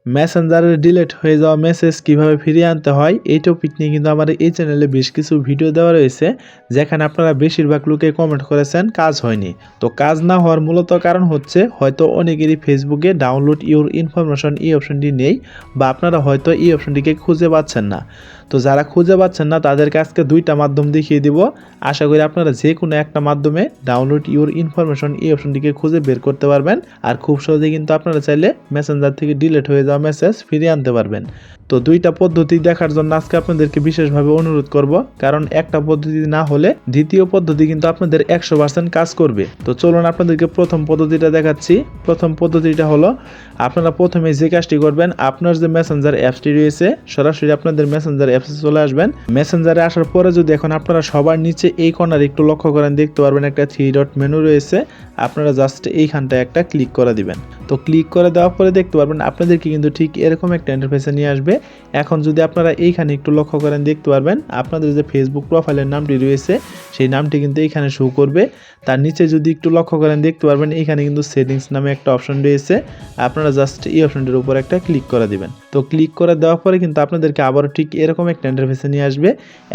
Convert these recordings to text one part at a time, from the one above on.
মেসেঞ্জারে ডিলিট হয়ে যাওয়া মেসেজ কিভাবে ফিরিয়ে আনতে হয় এই টপিক নিয়ে কিন্তু আমার এই চ্যানেলে বেশ কিছু ভিডিও দেওয়া রয়েছে, যেখানে আপনারা বেশিরভাগ লোকে কমেন্ট করেছেন কাজ হয়নি। তো কাজ না হওয়ার মূলত কারণ হচ্ছে হয়তো অনেকেরই ফেসবুকে ডাউনলোড ইউর ইনফরমেশন এই অপশনটি নেই, বা আপনারা হয়তো এই অপশনটিকে খুঁজে পাচ্ছেন না। তো যারা খুঁজে পাচ্ছেন না তাদেরকে আজকে দুইটা মাধ্যম দেখিয়ে দিব। আশা করি আপনারা যে কোনো একটা মাধ্যমে ডাউনলোড ইউর ইনফরমেশন এই অপশনটিকে খুঁজে বের করতে পারবেন, আর খুব সহজে কিন্তু আপনারা চাইলে মেসেঞ্জার থেকে ডিলিট হয়ে যাওয়া মেসেজ ফিরিয়ে আনতে পারবেন। তো দুইটা পদ্ধতি দেখার জন্য আজকে আপনাদেরকে বিশেষভাবে অনুরোধ করব, কারণ একটা পদ্ধতি না হলে দ্বিতীয় পদ্ধতি কিন্তু আপনাদের 100% কাজ করবে। তো চলুন আপনাদেরকে প্রথম পদ্ধতিটা দেখাচ্ছি। প্রথম পদ্ধতিটা হলো, আপনারা প্রথমে যে কাজটি করবেন, আপনার যে মেসেঞ্জার অ্যাপসটি রয়েছে সরাসরি আপনাদের মেসেঞ্জার অ্যাপসে চলে আসবেন। মেসেঞ্জারে আসার পরে যদি এখন আপনারা সবার নিচে এই কর্নারে একটু লক্ষ্য করেন, দেখতে পারবেন একটা 3 ডট মেনু রয়েছে। আপনারা জাস্ট এইখানটায় একটা ক্লিক করে দিবেন। তো ক্লিক করে দেওয়ার পরে দেখতে পারবেন আপনাদেরকে কিন্তু ঠিক এরকম একটা ইন্টারফেসে নিয়ে আসবে। এখন যদি আপনারা এইখানে একটু লক্ষ্য করেন, দেখতে পারবেন আপনাদের যে ফেসবুক প্রোফাইলের নামটি রয়েছে সেই নামটি কিন্তু এইখানে শো করবে। তার নিচে যদি একটু লক্ষ্য করেন, দেখতে পারবেন এইখানে কিন্তু সেটিংস নামে একটা অপশন রয়েছে। আপনারা জাস্ট এই অপশনটির উপর একটা ক্লিক করে দিবেন। তো ক্লিক করে দেওয়ার পরে কিন্তু আপনাদেরকে আবারও ঠিক এরকম একটা ইন্টারফেসে নিয়ে আসবে।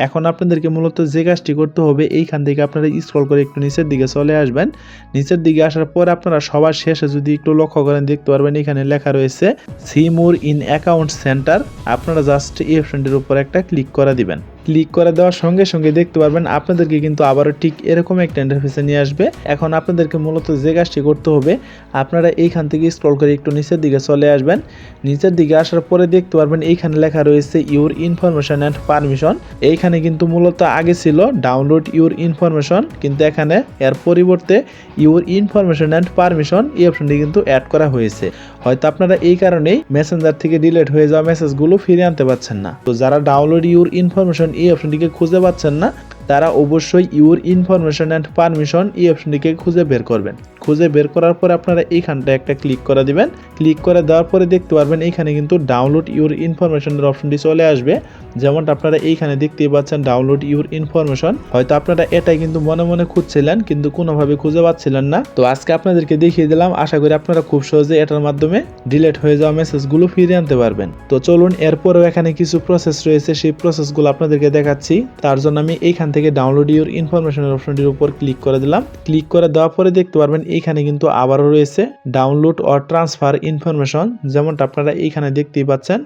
এখন আপনাদেরকে মূলত যে কাজটি করতে হবে, এইখান থেকে আপনারা স্ক্রল করে একটু নিচের দিকে চলে আসবেন। নিচের দিকে আসার পর আপনারা সবার শেষে যদি একটু লক্ষ্য করেন, দেখতে পারবেন এখানে লেখা রয়েছে see more in account centre. আপনারা জাস্ট এই অপশনটির উপর একটা ক্লিক করে দিবেন। ক্লিক করে দেওয়ার সঙ্গে সঙ্গে দেখতে পারবেন আপনাদেরকে কিন্তু আবারও ঠিক এরকম একটা ইন্টারফেসে নিয়ে আসবে। এখন আপনাদেরকে মূলত যে কাজটি করতে হবে, আপনারা এইখান থেকে স্ক্রল করে একটু নিচের দিকে চলে আসবেন। নিচের দিকে আসার পরে দেখতে পারবেন এইখানে লেখা রয়েছে ইউর ইনফরমেশন অ্যান্ড পারমিশন। এইখানে কিন্তু মূলত আগে ছিল ডাউনলোড ইউর ইনফরমেশন, কিন্তু এখানে এর পরিবর্তে ইউর ইনফরমেশন অ্যান্ড পারমিশন এই অপশনটি কিন্তু অ্যাড করা হয়েছে। হয়তো আপনারা এই কারণেই মেসেঞ্জার থেকে ডিলিট হয়ে যাওয়া মেসেজগুলো ফিরে আনতে পারছেন না। তো যারা ডাউনলোড ইউর ইনফরমেশন এই অপশনটিকে খুঁজে পাচ্ছেন না, তারা অবশ্যই ইউর ইনফরমেশন অ্যান্ড পারমিশন এই অপশনটিকে খুঁজে বের করবেন। খুঁজে বের করার পর আপনারা এইখানটা একটা ক্লিক করে দিবেন। ক্লিক করে দেওয়ার পরে দেখতে পারবেন এইখানে কিন্তু ডাউনলোড ইউর ইনফরমেশনের অপশনটি চলে আসবে। যেমনটা আপনারা এইখানে দেখতেই পাচ্ছেন ডাউনলোড ইউর ইনফরমেশন। হয়তো আপনারা এটাই কিন্তু মনে মনে খুঁজছিলেন, কিন্তু কোনোভাবে খুঁজে পাচ্ছিলেন না। তো আজকে আপনাদেরকে দেখিয়ে দিলাম। আশা করি আপনারা খুব সহজে এটার মাধ্যমে ডিলিট হয়ে যাওয়া মেসেজগুলো ফিরিয়ে আনতে পারবেন। তো চলুন, এরপরেও এখানে কিছু প্রসেস রয়েছে, সেই প্রসেসগুলো আপনাদেরকে দেখাচ্ছি। তার জন্য আমি এইখান থেকে ডাউনলোড ইউর ইনফরমেশনের অপশনটির উপর ক্লিক করে দিলাম। ক্লিক করে দেওয়ার পরে দেখতে পারবেন এইখানে কিন্তু আবারও রয়েছে ডাউনলোড অর ট্রান্সফার ইনফরমেশন। যেমনটা আপনারা এইখানে দেখতেই পাচ্ছেন,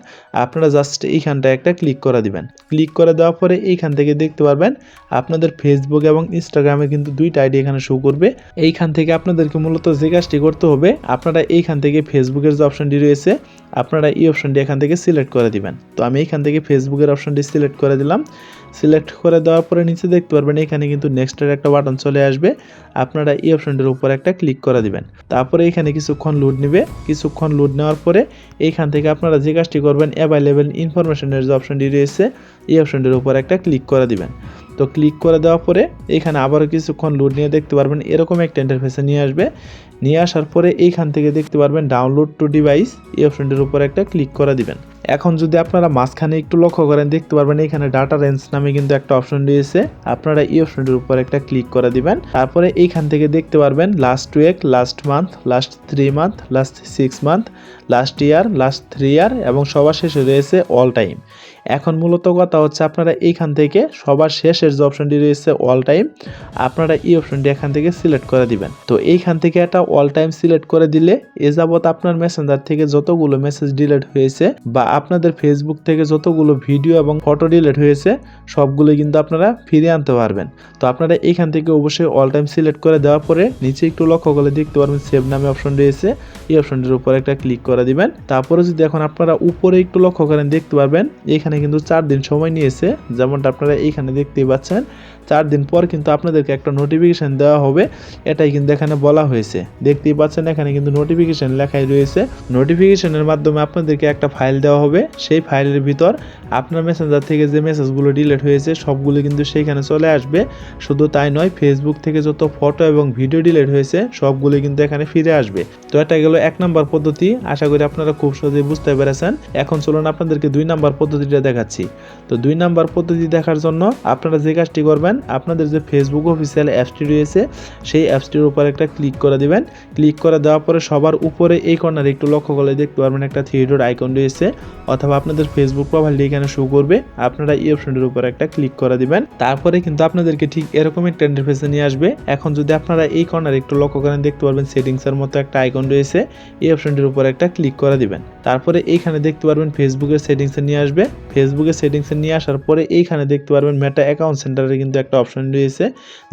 আপনারা জাস্ট এইখানটায় একটা ক্লিক করে দিবেন। ক্লিক করে দেওয়ার পরে এইখান থেকে দেখতে পারবেন আপনাদের ফেসবুক এবং ইনস্টাগ্রামে কিন্তু দুইটা আইডি এখানে শো করবে। এইখান থেকে আপনাদেরকে মূলত যে কাজটি করতে হবে, আপনারা এইখান থেকে ফেসবুকের যে অপশনটি রয়েছে আপনারা এই অপশনটি এখান থেকে সিলেক্ট করে দিবেন। তো আমি এইখান থেকে ফেসবুকের অপশনটি সিলেক্ট করে দিলাম। সিলেক্ট করে দেওয়ার পরে নিচে দেখতে পারবেন এখানে কিন্তু নেক্সটের একটা বাটন চলে আসবে। আপনারা এই অপশনটির উপর একটা ক্লিক করে দিবেন। তারপরে এখানে কিছুক্ষণ লোড নেবে। কিছুক্ষণ লোড নেওয়ার পরে এইখান থেকে আপনারা যে কাজটি করবেন, অ্যাভেলেবেল ইনফরমেশনের যে অপশনটি রয়েছে এই অপশনটির উপর একটা ক্লিক করে দিবেন। তো ক্লিক করে দেওয়ার পরে এখানে আবারও কিছুক্ষণ লোড নিয়ে দেখতে পারবেন এরকম একটা ইন্টারফেসে নিয়ে আসবে। নিয়ে আসার পরে এইখান থেকে দেখতে পারবেন ডাউনলোড টু ডিভাইস এই অপশনটির উপর একটা ক্লিক করে দিবেন। এখন যদি আপনারা মাঝখানে একটু লক্ষ্য করেন, দেখতে পারবেন এখানে ডাটা রেঞ্জ নামে কিন্তু একটা অপশন রয়েছে। আপনারা এই অপশনটির উপর একটা ক্লিক করে দিবেন। তারপরে এইখান থেকে দেখতে পারবেন last week, last month, last 3 month, last 6 month, last year, last 3 year এবং সবার শেষে রয়েছে অল টাইম। এখন মূলত কথা হচ্ছে আপনারা এইখান থেকে সবার শেষের যে অপশনটি রয়েছে অল টাইম, আপনারা এই অপশনটি এখান থেকে সিলেক্ট করে দিবেন। তো এইখান থেকে একটা অল টাইম সিলেক্ট করে দিলে এ যাবৎ আপনার মেসেঞ্জার থেকে যতগুলো মেসেজ ডিলিট হয়েছে বা আপনাদের ফেসবুক থেকে যতগুলো ভিডিও এবং ফটো ডিলিট হয়েছে সবগুলোই কিন্তু আপনারা ফিরিয়ে আনতে পারবেন। তো আপনারা এইখান থেকে অবশ্যই অল টাইম সিলেক্ট করে দেওয়ার পরে নিচে একটু লক্ষ্য করে দেখতে পারবেন সেভ নামে অপশন রয়েছে। এই অপশনটির উপর একটা ক্লিক করে দিবেন। তারপরে যদি এখন আপনারা উপরে একটু লক্ষ্য করেন, দেখতে পারবেন এখানে কিন্তু 4 দিন সময় নিয়েছে। যেমনটা আপনারা এইখানে দেখতেই পাচ্ছেন 4 দিন পর কিন্তু আপনাদেরকে একটা নোটিফিকেশন দেওয়া হবে, এটাই কিন্তু এখানে বলা হয়েছে। দেখতেই পাচ্ছেন এখানে কিন্তু নোটিফিকেশন লেখাই রয়েছে। নোটিফিকেশনের মাধ্যমে আপনাদেরকে একটা ফাইল দেওয়া হবে। সেই ফাইলের ভিতর আপনার মেসেঞ্জার থেকে যে মেসেজগুলো ডিলিট হয়েছে সবগুলো কিন্তু সেইখানে চলে আসবে। শুধু তাই নয়, ফেসবুক থেকে যত ফটো এবং ভিডিও ডিলিট হয়েছে সবগুলো কিন্তু এখানে ফিরে আসবে। তো এটা গেল 1 নম্বর পদ্ধতি। আশা করি আপনারা খুব সহজেই বুঝতে পেরেছেন। এখন চলুন আপনাদেরকে 2 নম্বর পদ্ধতিটা দেখাচ্ছি। তো 2 নম্বর পদ্ধতি দেখার জন্য আপনারা যে কাজটি করবেন, আপনাদের যে ফেসবুক অফিসিয়াল অ্যাপসটি রয়েছে সেই অ্যাপসটির উপর একটা ক্লিক করে দিবেন। ক্লিক করে দেওয়ার পরে সবার উপরে এই কর্নারে একটু লক্ষ্য করলে দেখতে পারবেন একটা থ্রি ডট আইকন রয়েছে, অথবা আপনাদের ফেসবুক প্রোফাইলটি এখানে শো করবে। আপনারা এই অপশনটির উপর একটা ক্লিক করে দিবেন। তারপরে কিন্তু আপনাদেরকে ঠিক এরকম একটা ইন্টারফেসে নিয়ে আসবে। এখন যদি আপনারা এই কর্নারে একটু লক্ষ্য করেন দেখতে পারবেন সেটিংসের মতো একটা আইকন রয়েছে, এই অপশনটির উপর একটা ক্লিক করে দিবেন। তারপরে এইখানে দেখতে পারবেন ফেসবুকের সেটিংসে নিয়ে আসবে। ফেসবুকের সেটিংসে নিয়ে আসার পরে এইখানে দেখতে পারবেন মেটা অ্যাকাউন্ট সেন্টারে কিন্তু একটা অপশন রয়েছে,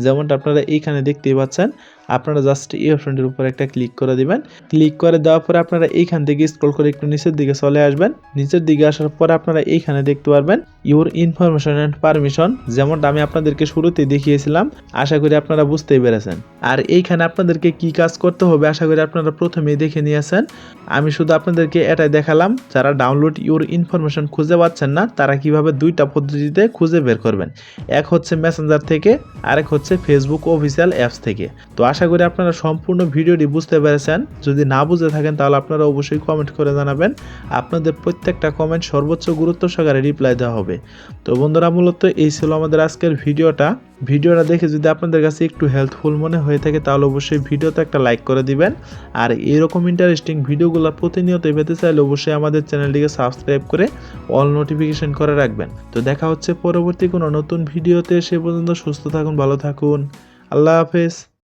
যেমনটা আপনারা এইখানে দেখতেই পাচ্ছেন। আপনারা জাস্ট এই অপশনটির উপর একটা ক্লিক করে দিবেন। ক্লিক করে দেওয়ার পরে আপনারা এইখান থেকে স্ক্রল করে একটু নিচের দিকে চলে আসবেন। নিচের দিকে আসার পরে আপনারা এইখানে দেখতে পারবেন ইউর ইনফরমেশন অ্যান্ড পারমিশন, যেমনটা আমি আপনাদেরকে শুরুতেই দেখিয়েছিলাম। আশা করি আপনারা বুঝতেই পেরেছেন। আর এইখানে আপনাদেরকে কি কাজ করতে হবে আশা করি আপনারা প্রথমেই দেখে নিয়েছেন। আমি শুধু আপনাদেরকে এটাই দেখালাম, যারা ডাউনলোড ইউর ইনফরমেশন খুঁজে পাচ্ছেন না তারা কিভাবে দুইটা পদ্ধতিতে খুঁজে বের করবেন। এক হচ্ছে মেসেঞ্জার থেকে, আরেক হচ্ছে ফেসবুক অফিসিয়াল অ্যাপস থেকে। তো আশা করি আপনারা সম্পূর্ণ ভিডিওটি বুঝতে পেরেছেন। যদি না বুঝে থাকেন তাহলে আপনারা অবশ্যই কমেন্ট করে জানাবেন। আপনাদের প্রত্যেকটা কমেন্ট সর্বোচ্চ গুরুত্ব সহকারে রিপ্লাই দেওয়া হবে। তো বন্ধুরা, মূলত এই ছিল আমাদের আজকের ভিডিওটা দেখে যদি আপনাদের কাছে একটু হেল্পফুল মনে হয়ে থাকে তাহলে অবশ্যই ভিডিওতে একটা লাইক করে দিবেন। আর এরকম ইন্টারেস্টিং ভিডিওগুলো প্রতিনিয়ত পেতে চাইলে অবশ্যই আমাদের চ্যানেলটিকে সাবস্ক্রাইব করে অল নোটিফিকেশন করে রাখবেন। তো দেখা হচ্ছে পরবর্তী কোনো নতুন ভিডিওতে। সে পর্যন্ত সুস্থ থাকুন, ভালো থাকুন, আল্লাহ হাফেজ।